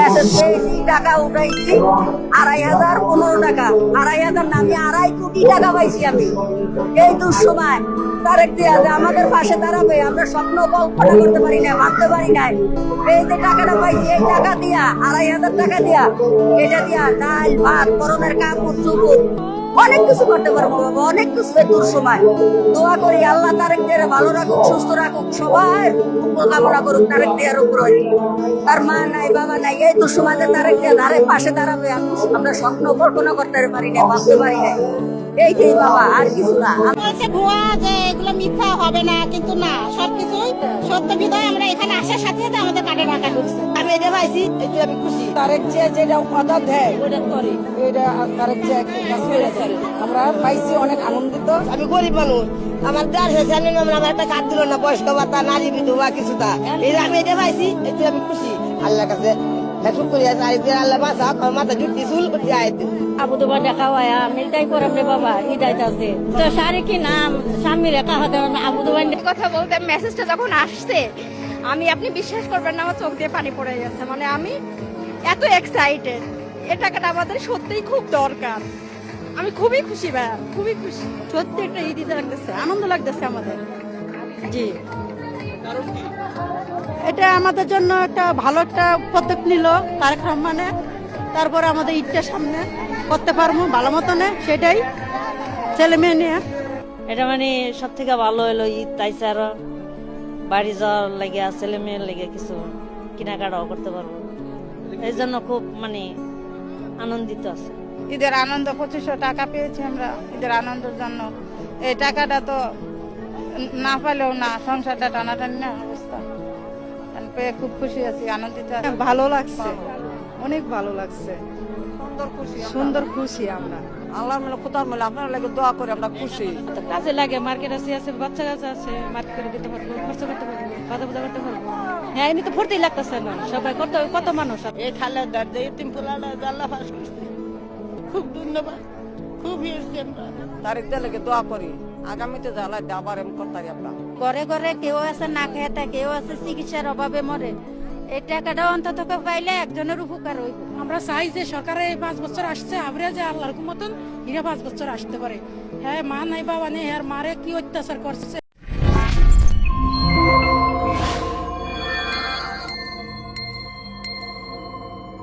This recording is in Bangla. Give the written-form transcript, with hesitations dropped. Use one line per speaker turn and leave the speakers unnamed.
মেসেজ পেয়েছি, টাকা উঠাইছি 2,500, 15 টাকা, 2,500 না, আমি 2.5 কোটি টাকা পাইছি আমি এই দুঃসময়। তারেক জিয়া যে আমাদের পাশে দাঁড়াবে, আমরা স্বপ্ন কল্পনা করতে পারি না, ভাবতে পারি না। এই যে টাকাটা পাইছি, এই টাকা দিয়া 2,500 টাকা দিয়া, এটা দিয়া ডাল ভাত, করোনার কাপড় চুপুর অনেক কিছু করতে পারবো বাবা, অনেক কিছু। দুঃসময় দোয়া করি আল্লাহ তারেক জিয়ারে ভালো রাখুক, সুস্থ রাখুক, সবাই মঙ্গল কামনা করুক তারেক জিয়ার উপর। তার মা নাই, বাবা নাই, এই দুঃসময় তারেক জিয়া ধারে পাশে দাঁড়াবে আমরা স্বপ্ন কল্পনা করতে পারি না, ভাবতে পারি না। এইটাই বাবা, আর কিছু না।
বলছে ভুয়া যে এগুলো মিথ্যা হবে না, কিন্তু না, সবকিছুই সত্য বিধায় আমরা এখানে আসার সাথে সাথে আমাদের কাটে টাকা ঢুকছে। আমি এটা পাইছি, এতে আমি খুশি।
তারেক জিয়া যেটা কথা দেয় ওটা করে, এটা তারেক জিয়া আমরা পাইছি, অনেক আনন্দিত।
আমি গরিব মানুষ, আমার দেড় শেষে আমার একটা কার্ড দিল না, বয়স্ক ভাতা, নারী বিধবা কিছুটা। এই যে আমি এটা পাইছি, এতে আমি খুশি। আল্লাহর কাছে আল্লাহ বাসা মাথা জুটি চুল
আবু দুবার দেখা হয় মিলটাই করে বাবা হৃদায়ত আছে তো সারি কি নাম স্বামী রেখা হতে আবু দুবার
কথা বলতে মেসেজটা যখন আসছে, আমি আপনি বিশ্বাস করবেন না, আমার চোখ দিয়ে পানি পড়ে গেছে। মানে আমি এত এক্সাইটেড, এই টাকাটা আমাদের সত্যিই খুব দরকার। আমি খুবই খুশি ভাইয়া, খুবই খুশি। সত্যি একটা ঈদ লাগতেছে, আনন্দ লাগতেছে আমাদের। জি,
এটা আমাদের জন্য একটা ভালো একটা পদক্ষেপ নিল তারেক রহমানে। তারপরে আমাদের ঈদটা সামনে করতে পারবো ভালো মতনে, সেটাই ছেলে মেয়ে নিয়ে।
এটা মানে সব থেকে ভালো হলো ঈদ, তাইছে আরো বাড়ি যাওয়ার লাগে, ছেলে মেয়ের লেগে কিছু কেনাকাটাও করতে পারবো। এই জন্য খুব মানে আনন্দিত আছে।
ঈদের আনন্দ 2500 টাকা পেয়েছি আমরা ঈদের আনন্দের জন্য। এই টাকাটা তো না পাইলেও না, সংসারটা টানাটানি না অবস্থা। পেয়ে খুব খুশি আছি, আনন্দিত আছি। ভালো লাগছে, অনেক ভালো লাগছে, সুন্দর খুশি আমরা।
আল্লাহর মেলা কোথাও মেলা আপনার লাগে দোয়া করে আমরা খুশি।
কাজে লাগে, মার্কেট আছে, বাচ্চা কাছে আছে, মার্কেট করে দিতে পারবো, খরচ করতে পারবো, বাধা বাধা করতে পারবো। হ্যাঁ, এমনি তো ফুর্তি লাগতেছে না, সবাই কত মানুষ।
এই খালে দাঁড়িয়ে ইতিম পোলাটা আল্লাহ পাস করছে। খুব ধন্যবাদ, খুব এসছি আমরা।
তারেক জিয়া লাগে দোয়া করি, আগামীতে জ্বালা আবার এম করতারি আমরা।
ঘরে ঘরে কেউ আছে না খেয়ে থাকে, কেউ আছে চিকিৎসার অভাবে মরে। এই টাকাটা অন্তত পাইলে একজনের উপকার হইব।
আমরা চাই যে সরকারে 5 বছর আসছে, আমরা যে আল্লাহর মতন 5 বছর আসতে পারে। হ্যাঁ, মা নাই বাবা নেই, আর মারে কি অত্যাচার করছে।